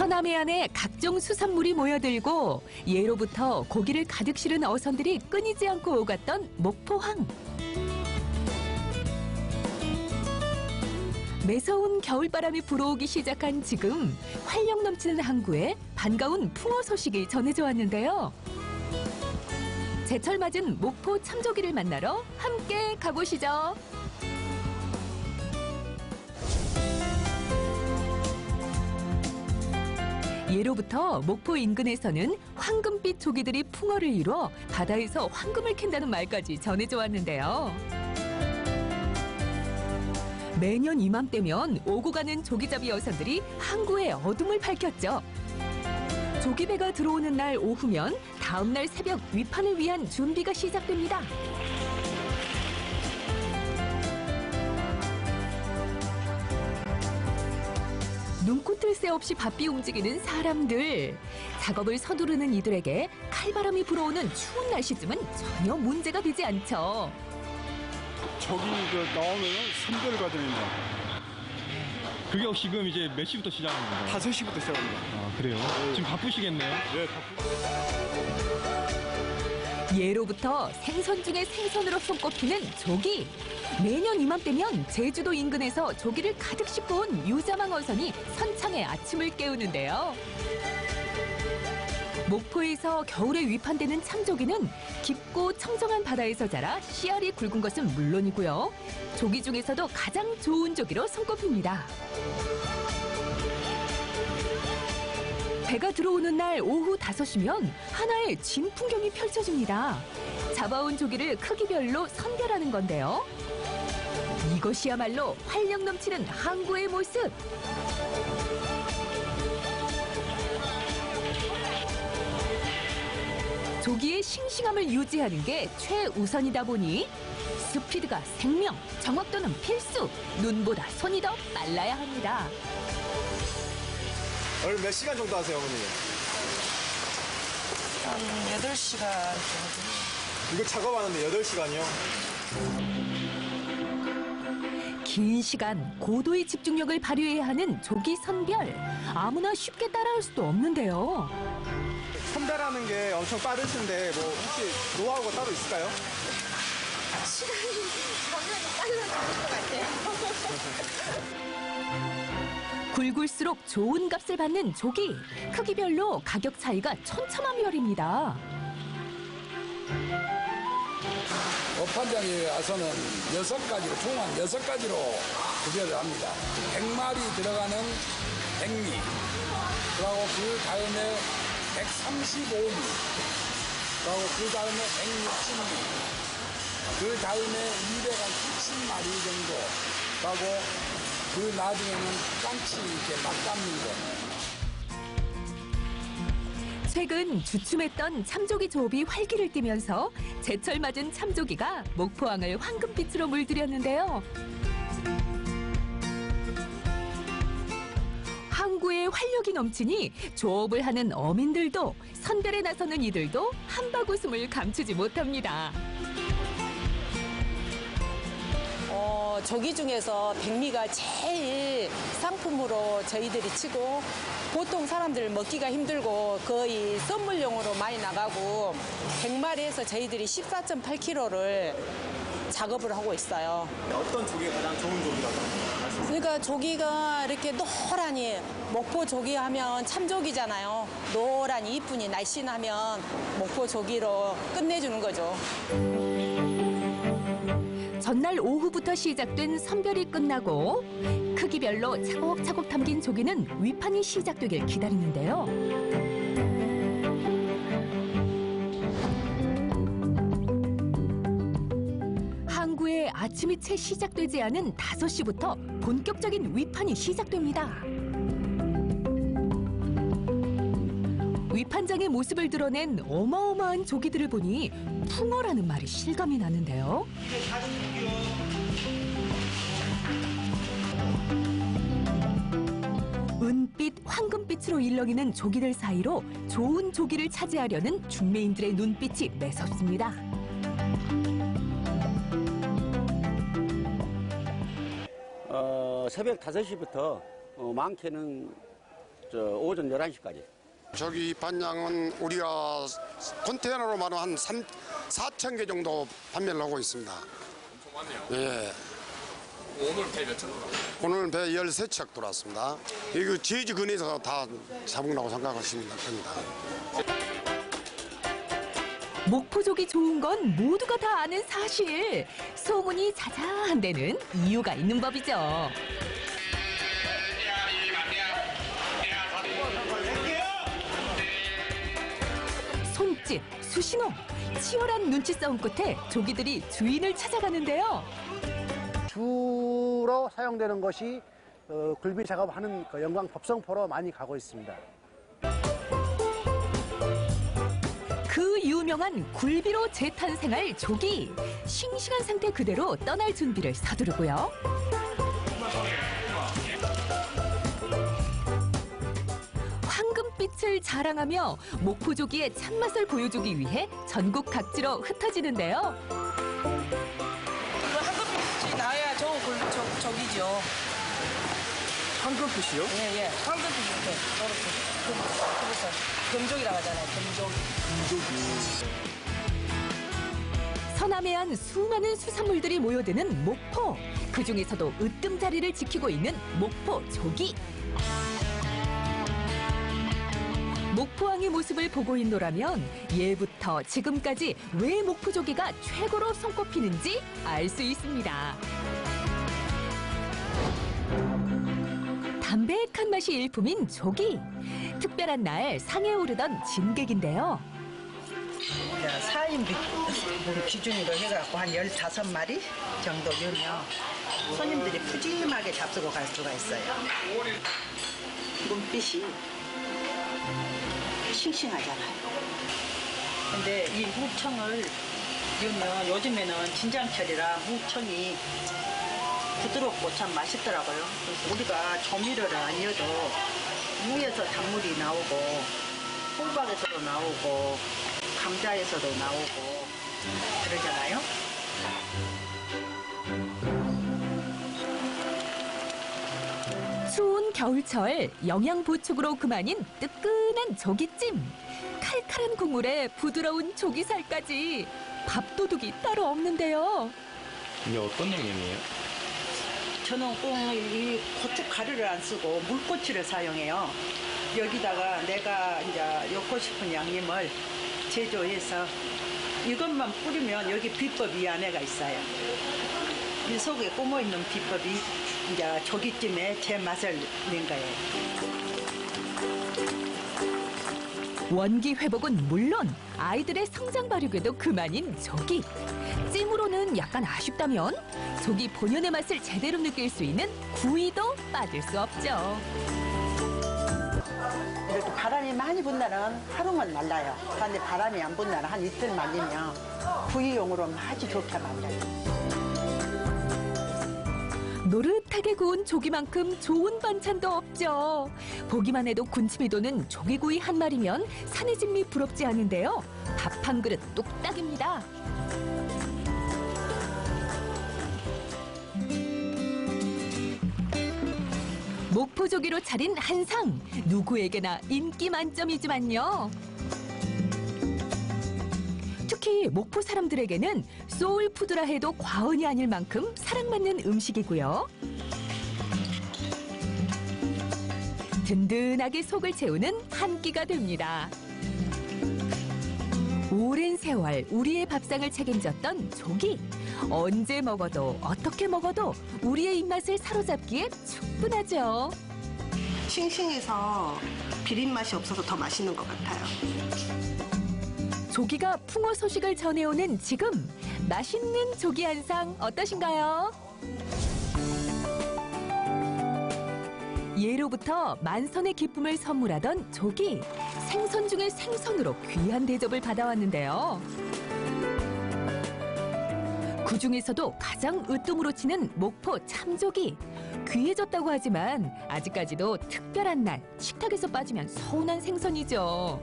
서남해안에 각종 수산물이 모여들고 예로부터 고기를 가득 실은 어선들이 끊이지 않고 오갔던 목포항. 매서운 겨울바람이 불어오기 시작한 지금 활력 넘치는 항구에 반가운 풍어 소식이 전해져 왔는데요. 제철 맞은 목포 참조기를 만나러 함께 가보시죠. 예로부터 목포 인근에서는 황금빛 조기들이 풍어를 이뤄 바다에서 황금을 캔다는 말까지 전해져 왔는데요. 매년 이맘때면 오고 가는 조기잡이 여선들이 항구에 어둠을 밝혔죠. 조기배가 들어오는 날 오후면 다음 날 새벽 위판을 위한 준비가 시작됩니다. 눈코뜰 새 없이 바삐 움직이는 사람들. 작업을 서두르는 이들에게 칼바람이 불어오는 추운 날씨쯤은 전혀 문제가 되지 않죠. 저기 나오면 선별 과정입니다. 그게 지금 이제 몇 시부터 시작하는 건가요? 5시부터 시작합니다. 아, 그래요? 지금 바쁘시겠네요? 네, 예로부터 생선 중에 생선으로 손꼽히는 조기. 매년 이맘때면 제주도 인근에서 조기를 가득 싣고 온 유자망 어선이 선창의 아침을 깨우는데요. 목포에서 겨울에 위판되는 참조기는 깊고 청정한 바다에서 자라 씨알이 굵은 것은 물론이고요. 조기 중에서도 가장 좋은 조기로 손꼽힙니다. 배가 들어오는 날 오후 5시면 하나의 진 풍경이 펼쳐집니다. 잡아온 조기를 크기별로 선별하는 건데요. 이것이야말로 활력 넘치는 항구의 모습. 조기의 싱싱함을 유지하는 게 최우선이다 보니 스피드가 생명, 정확도는 필수, 눈보다 손이 더 빨라야 합니다. 오늘 몇 시간 정도 하세요, 어머니? 한 8시간 정도. 이거 작업하는데 8시간이요? 긴 시간 고도의 집중력을 발휘해야 하는 조기 선별. 아무나 쉽게 따라할 수도 없는데요. 선별하는 게 엄청 빠르신데 뭐 혹시 노하우가 따로 있을까요? 시간이 저는 빨라지는 것 같아요. 굵을수록 좋은 값을 받는 조기. 크기별로 가격 차이가 천차만별입니다. 어판장에 와서는 6가지로, 총 한 6가지로 구별을 합니다. 100마리 들어가는 백미, 그리고 그 다음에 135미, 그리고 그 다음에 160미, 그 다음에 270마리 정도, 그리고 그 나중에는 깡치 이렇게 막 담는 거. 최근 주춤했던 참조기 조업이 활기를 띠면서 제철 맞은 참조기가 목포항을 황금빛으로 물들였는데요. 항구에 활력이 넘치니 조업을 하는 어민들도 선별에 나서는 이들도 한바구음을 감추지 못합니다. 조기 중에서 백미가 제일 상품으로 저희들이 치고 보통 사람들 먹기가 힘들고 거의 선물용으로 많이 나가고 100마리에서 저희들이 14.8kg를 작업을 하고 있어요. 어떤 조기가 가장 좋은 조기라고? 그러니까 조기가 이렇게 노란이 목포 조기 하면 참조기잖아요. 노란이 이쁜이 날씬하면 목포 조기로 끝내주는 거죠. 전날 오후부터 시작된 선별이 끝나고 크기별로 차곡차곡 담긴 조기는 위판이 시작되길 기다리는데요. 항구에 아침이 채 시작되지 않은 5시부터 본격적인 위판이 시작됩니다. 위판장의 모습을 드러낸 어마어마한 조기들을 보니 풍어라는 말이 실감이 나는데요. 은빛, 황금빛으로 일렁이는 조기들 사이로 좋은 조기를 차지하려는 중매인들의 눈빛이 매섭습니다. 새벽 5시부터 많게는 오전 11시까지. 저기 반장은 우리가 컨테이너로 말하면 한 4천 개 정도 판매를 하고 있습니다. 엄청 많네요. 예. 오늘 배 몇 척 들어왔어요? 오늘 배 13척 들어왔습니다. 이거 제주 근해에서 다 잡은다고 생각하시면 됩니다. 목포족이 좋은 건 모두가 다 아는 사실. 소문이 자자한 데는 이유가 있는 법이죠. 손짓, 수신호, 치열한 눈치 싸움 끝에 조기들이 주인을 찾아가는데요. 주로 사용되는 것이 굴비 작업하는 영광 법성포로 많이 가고 있습니다. 그 유명한 굴비로 재탄생할 조기. 싱싱한 상태 그대로 떠날 준비를 서두르고요. 황금빛을 자랑하며 목포조기의 참맛을 보여주기 위해 전국 각지로 흩어지는데요. 황금빛이 나야 좋은 저기죠. 황금빛이요? 예. 황금빛 이렇게 그래서 금족이라고 하잖아요. 금족. 서남해안 수많은 수산물들이 모여드는 목포. 그중에서도 으뜸자리를 지키고 있는 목포조기. 목포항의 모습을 보고 있노라면 예부터 지금까지 왜 목포조기가 최고로 손꼽히는지 알 수 있습니다. 담백한 맛이 일품인 조기. 특별한 날 상에 오르던 진객인데요. 4인분 기준으로 해갖고 한 15마리 정도 넣으면 손님들이 푸짐하게 잡수고 갈 수가 있어요. 눈빛이 싱싱하잖아요. 근데 이 묵청을 넣으면 요즘에는 진장철이라 묵청이 부드럽고 참 맛있더라고요. 그래서 우리가 조미료를 안 넣어도 무에서 단물이 나오고 호박에서도 나오고 감자에서도 나오고 그러잖아요. 추운 겨울철 영양 보충으로 그만인 뜨끈한 조기찜. 칼칼한 국물에 부드러운 조기살까지 밥도둑이 따로 없는데요. 이게 어떤 양념이에요? 저는 꼭 이 고춧가루를 안 쓰고 물고추를 사용해요. 여기다가 내가 이제 넣고 싶은 양념을 제조해서 이것만 뿌리면 여기 비법이 이 안에가 있어요. 이 속에 꼬모 있는 비법이 이제 조기찜에 제 맛을 낸 거예요. 원기 회복은 물론 아이들의 성장 발육에도 그만인 조기. 찜으로는 약간 아쉽다면 조기 본연의 맛을 제대로 느낄 수 있는 구이도 빠질 수 없죠. 이렇게 바람이 많이 분 날은 하루만 말라요. 그런데 바람이 안 분 날은 한 이틀 말리면 구이용으로 아주 좋게 말려요. 노릇하게 구운 조기만큼 좋은 반찬도 없죠. 보기만 해도 군침이 도는 조기구이 한 마리면 산의 진미 부럽지 않은데요. 밥 한 그릇 뚝딱입니다. 목포조기로 차린 한상, 누구에게나 인기 만점이지만요. 특히 목포 사람들에게는 소울푸드라 해도 과언이 아닐 만큼 사랑받는 음식이고요. 든든하게 속을 채우는 한 끼가 됩니다. 오랜 세월 우리의 밥상을 책임졌던 조기. 언제 먹어도 어떻게 먹어도 우리의 입맛을 사로잡기에 충분하죠. 싱싱해서 비린 맛이 없어서 더 맛있는 것 같아요. 조기가 풍어 소식을 전해오는 지금 맛있는 조기 한상 어떠신가요? 예로부터 만선의 기쁨을 선물하던 조기. 생선 중에 생선으로 귀한 대접을 받아왔는데요. 그중에서도 가장 으뜸으로 치는 목포 참조기. 귀해졌다고 하지만 아직까지도 특별한 날 식탁에서 빠지면 서운한 생선이죠.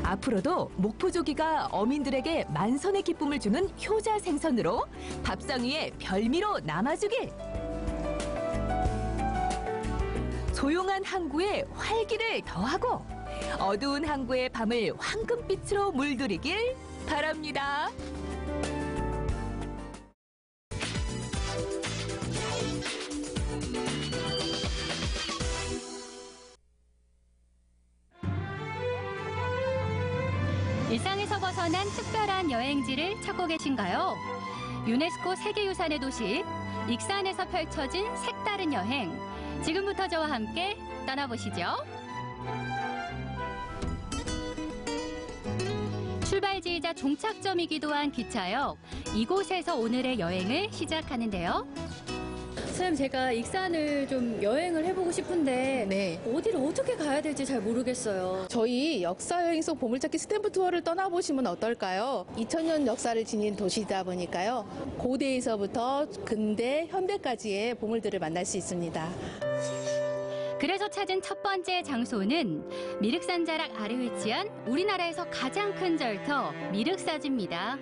앞으로도 목포조기가 어민들에게 만선의 기쁨을 주는 효자 생선으로 밥상 위에 별미로 남아주길. 조용한 항구에 활기를 더하고 어두운 항구의 밤을 황금빛으로 물들이길 바랍니다. 일상에서 벗어난 특별한 여행지를 찾고 계신가요? 유네스코 세계유산의 도시 익산에서 펼쳐진 색다른 여행. 지금부터 저와 함께 떠나보시죠. 출발지이자 종착점이기도 한 기차역. 이곳에서 오늘의 여행을 시작하는데요. 선생님, 제가 익산을 좀 여행을 해보고 싶은데 어디를 어떻게 가야 될지 잘 모르겠어요. 저희 역사여행 속 보물찾기 스탬프 투어를 떠나보시면 어떨까요? 2000년 역사를 지닌 도시이다 보니까요. 고대에서부터 근대, 현대까지의 보물들을 만날 수 있습니다. 그래서 찾은 첫 번째 장소는 미륵산 자락 아래 위치한 우리나라에서 가장 큰 절터 미륵사지입니다.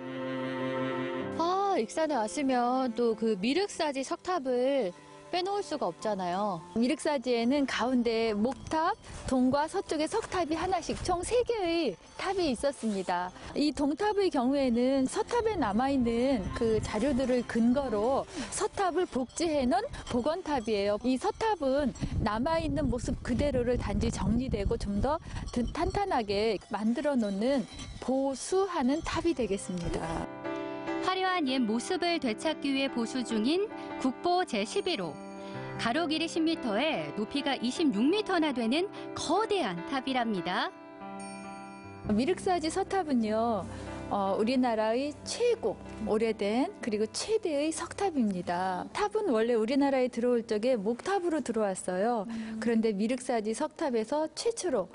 익산에 왔으면 또 그 미륵사지 석탑을 빼놓을 수가 없잖아요. 미륵사지에는 가운데 목탑, 동과 서쪽에 석탑이 하나씩 총 3개의 탑이 있었습니다. 이 동탑의 경우에는 서탑에 남아있는 그 자료들을 근거로 서탑을 복제해놓은 복원탑이에요. 이 서탑은 남아있는 모습 그대로를 단지 정리되고 좀 더 탄탄하게 만들어 놓는 보수하는 탑이 되겠습니다. 화려한 옛 모습을 되찾기 위해 보수 중인 국보 제11호. 가로 길이 10m에 높이가 26m나 되는 거대한 탑이랍니다. 미륵사지 서탑은요, 우리나라의 최고 오래된 그리고 최대의 석탑입니다. 탑은 원래 우리나라에 들어올 적에 목탑으로 들어왔어요. 그런데 미륵사지 석탑에서 최초로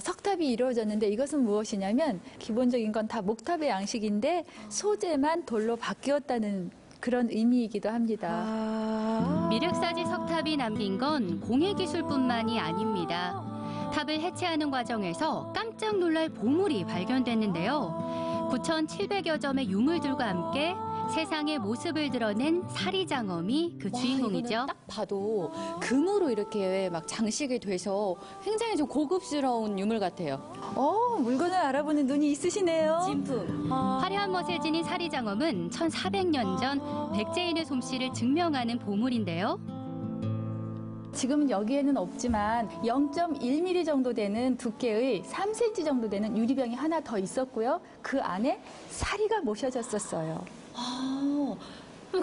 석탑이 이루어졌는데 이것은 무엇이냐면 기본적인 건 다 목탑의 양식인데 소재만 돌로 바뀌었다는 그런 의미이기도 합니다. 미륵사지 석탑이 남긴 건 공예기술뿐만이 아닙니다. 탑을 해체하는 과정에서 깜짝 놀랄 보물이 발견됐는데요. 9,700여 점의 유물들과 함께 세상의 모습을 드러낸 사리장엄이 그 주인공이죠. 딱 봐도 금으로 이렇게 막 장식이 돼서 굉장히 좀 고급스러운 유물 같아요. 물건을 알아보는 눈이 있으시네요. 진품. 화려한 멋을 지닌 사리장엄은 1400년 전 백제인의 솜씨를 증명하는 보물인데요. 지금은 여기에는 없지만 0.1mm 정도 되는 두께의 3cm 정도 되는 유리병이 하나 더 있었고요. 그 안에 사리가 모셔졌었어요.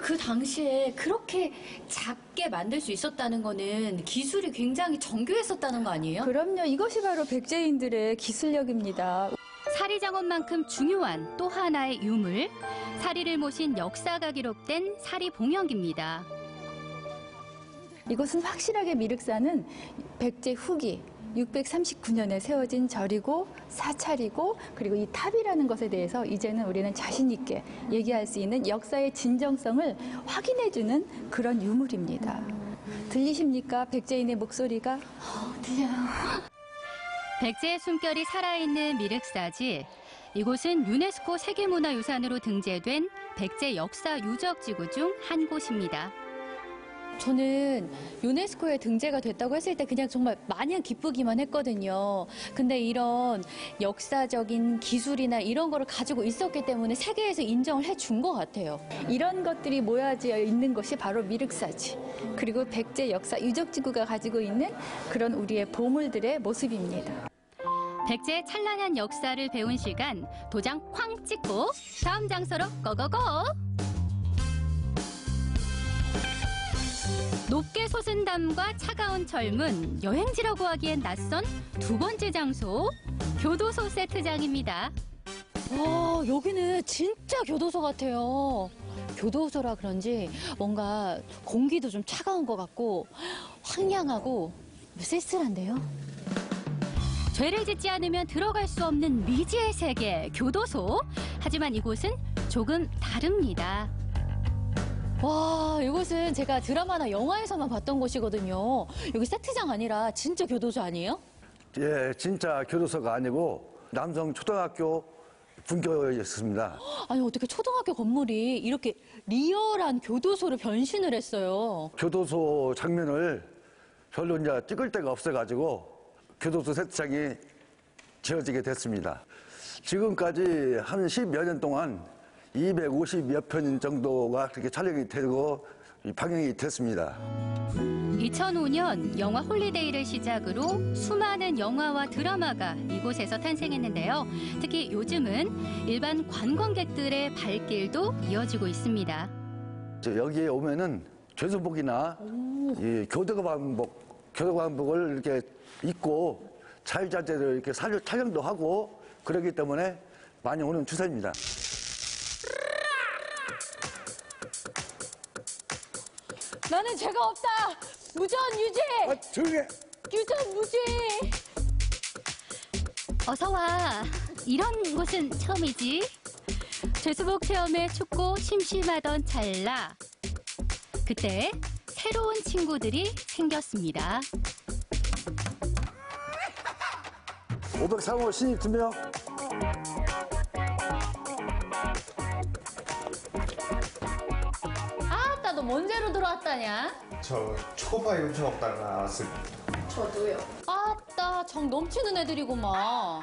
그 당시에 그렇게 작게 만들 수 있었다는 거는 기술이 굉장히 정교했었다는 거 아니에요? 그럼요. 이것이 바로 백제인들의 기술력입니다. 사리장엄만큼 중요한 또 하나의 유물, 사리를 모신 역사가 기록된 사리봉영기입니다. 이곳은 확실하게 미륵사는 백제 후기 639년에 세워진 절이고 사찰이고 그리고 이 탑이라는 것에 대해서 이제는 우리는 자신 있게 얘기할 수 있는 역사의 진정성을 확인해주는 그런 유물입니다. 들리십니까? 백제인의 목소리가? 들려요. 백제의 숨결이 살아있는 미륵사지. 이곳은 유네스코 세계문화유산으로 등재된 백제 역사 유적지구 중 한 곳입니다. 저는 유네스코에 등재가 됐다고 했을 때 그냥 정말 마냥 기쁘기만 했거든요. 근데 이런 역사적인 기술이나 이런 거를 가지고 있었기 때문에 세계에서 인정을 해준 것 같아요. 이런 것들이 모여져 있는 것이 바로 미륵사지. 그리고 백제 역사 유적지구가 가지고 있는 그런 우리의 보물들의 모습입니다. 백제의 찬란한 역사를 배운 시간, 도장 쾅 찍고 다음 장소로 고고고! 높게 솟은 담과 차가운 철문, 여행지라고 하기엔 낯선 두 번째 장소, 교도소 세트장입니다. 와, 여기는 진짜 교도소 같아요. 교도소라 그런지 뭔가 공기도 좀 차가운 것 같고 황량하고 쓸쓸한데요. 죄를 짓지 않으면 들어갈 수 없는 미지의 세계, 교도소. 하지만 이곳은 조금 다릅니다. 와, 이곳은 제가 드라마나 영화에서만 봤던 곳이거든요. 여기 세트장 아니라 진짜 교도소 아니에요? 예, 진짜 교도소가 아니고 남성 초등학교 분교였습니다. 아니, 어떻게 초등학교 건물이 이렇게 리얼한 교도소로 변신을 했어요? 교도소 장면을 별로 이제 찍을 데가 없어가지고 교도소 세차장이 지어지게 됐습니다. 지금까지 한 10여 년 동안 250여 편 정도가 그렇게 촬영이 되고 방영이 됐습니다. 2005년 영화 홀리데이를 시작으로 수많은 영화와 드라마가 이곳에서 탄생했는데요. 특히 요즘은 일반 관광객들의 발길도 이어지고 있습니다. 여기에 오면은 죄수복이나 이 교도관복을 이렇게 입고 자유자재로 이렇게 촬영도 하고 그러기 때문에 많이 오는 추세입니다. 나는 죄가 없다. 무전 유죄. 조용히 해. 유전 무죄. 어서 와. 이런 곳은 처음이지. 죄수복 체험에 춥고 심심하던 찰나. 그때 새로운 친구들이 생겼습니다. 503호 신입 2명. 아따, 너 뭔죄로 들어왔다냐? 저 초코파이 훔쳐 먹다가 나왔습니다. 저도요. 아따, 정 넘치는 애들이구만.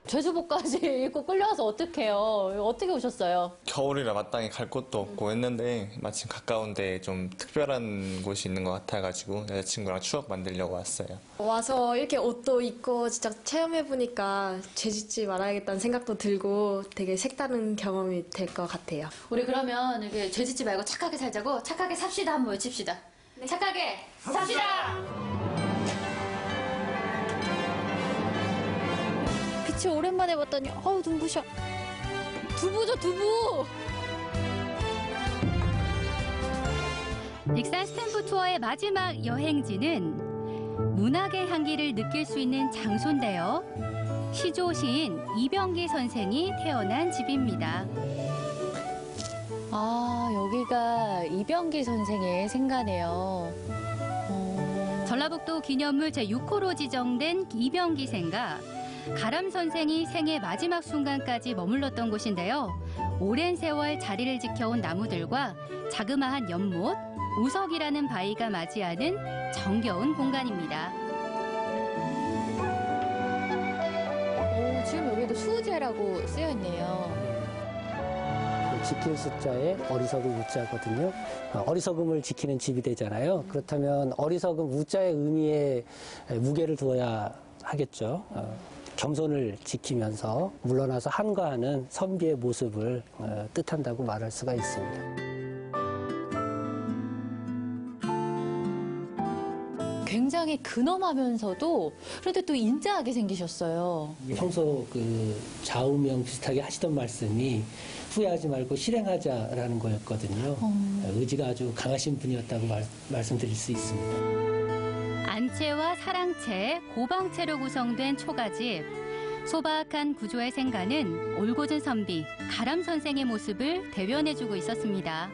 죄수복까지 입고 끌려와서 어떡해요? 어떻게 오셨어요? 겨울이라 마땅히 갈 곳도 없고 했는데 마침 가까운데 좀 특별한 곳이 있는 것 같아가지고 여자친구랑 추억 만들려고 왔어요. 와서 이렇게 옷도 입고 진짜 체험해보니까 죄 짓지 말아야겠다는 생각도 들고 되게 색다른 경험이 될 것 같아요. 우리 그러면 이렇게 죄 짓지 말고 착하게 살자고 착하게 삽시다 한번 외칩시다. 착하게 삽시다! 빛이 오랜만에 봤더니 어우 눈부셔. 두부죠 두부. 익산 스탬프 투어의 마지막 여행지는 문학의 향기를 느낄 수 있는 장소인데요. 시조 시인 이병기 선생이 태어난 집입니다. 아, 여기가 이병기 선생의 생가네요. 전라북도 기념물 제6호로 지정된 이병기 생가. 가람 선생이 생애 마지막 순간까지 머물렀던 곳인데요. 오랜 세월 자리를 지켜온 나무들과 자그마한 연못, 우석이라는 바위가 맞이하는 정겨운 공간입니다. 지금 여기도 수우제라고 쓰여 있네요. 지킬 숫자에 어리석음 우자거든요. 어리석음을 지키는 집이 되잖아요. 그렇다면 어리석음 우자의 의미에 무게를 두어야 하겠죠. 겸손을 지키면서 물러나서 한가하는 선비의 모습을 뜻한다고 말할 수가 있습니다. 굉장히 근엄하면서도 그래도 또 인자하게 생기셨어요. 평소 그 좌우명 비슷하게 하시던 말씀이 후회하지 말고 실행하자라는 거였거든요. 의지가 아주 강하신 분이었다고 말씀드릴 수 있습니다. 안채와 사랑채, 고방채로 구성된 초가집. 소박한 구조의 생가는 올곧은 선비, 가람 선생의 모습을 대변해주고 있었습니다.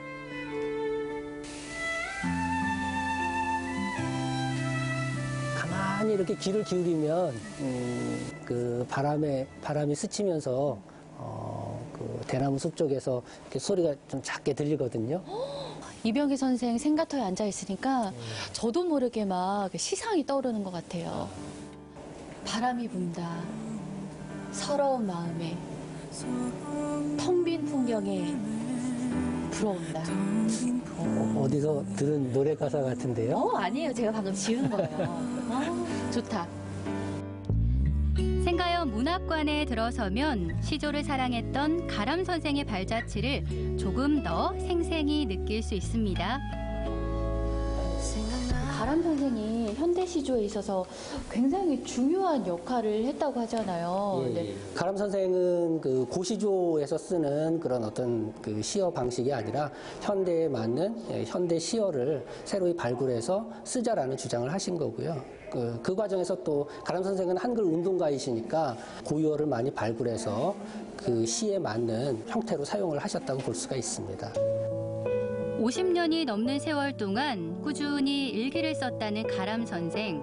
가만히 이렇게 귀를 기울이면 그 바람이 스치면서 그 대나무 숲 쪽에서 이렇게 소리가 좀 작게 들리거든요. 이병기 선생 생가터에 앉아 있으니까 저도 모르게 막 시상이 떠오르는 것 같아요. 바람이 분다. 서러운 마음에 텅 빈 풍경에 불어온다. 어디서 들은 노래 가사 같은데요? 아니에요. 제가 방금 지은 거예요. 좋다. 생가역 문학관에 들어서면 시조를 사랑했던 가람 선생의 발자취를 조금 더 생생히 느낄 수 있습니다. 가람 선생이 현대 시조에 있어서 굉장히 중요한 역할을 했다고 하잖아요. 예. 가람 선생은 그 고시조에서 쓰는 그런 어떤 그 시어 방식이 아니라 현대에 맞는 현대 시어를 새로이 발굴해서 쓰자라는 주장을 하신 거고요. 그 과정에서 또 가람 선생은 한글 운동가이시니까 고유어를 많이 발굴해서 그 시에 맞는 형태로 사용을 하셨다고 볼 수가 있습니다. 50년이 넘는 세월 동안 꾸준히 일기를 썼다는 가람 선생.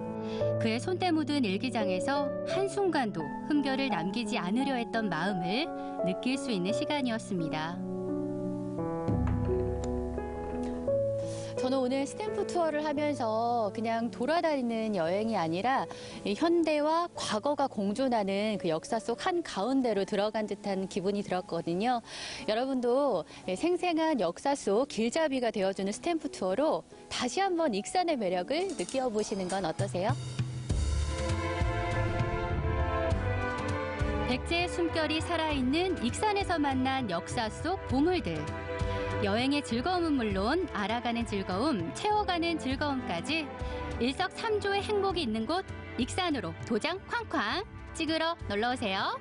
그의 손때 묻은 일기장에서 한순간도 흠결을 남기지 않으려 했던 마음을 느낄 수 있는 시간이었습니다. 저는 오늘 스탬프 투어를 하면서 그냥 돌아다니는 여행이 아니라 이 현대와 과거가 공존하는 그 역사 속 한가운데로 들어간 듯한 기분이 들었거든요. 여러분도 생생한 역사 속 길잡이가 되어주는 스탬프 투어로 다시 한번 익산의 매력을 느껴보시는 건 어떠세요? 백제의 숨결이 살아있는 익산에서 만난 역사 속 보물들. 여행의 즐거움은 물론 알아가는 즐거움, 채워가는 즐거움까지 일석삼조의 행복이 있는 곳 익산으로 도장 쾅쾅 찍으러 놀러오세요.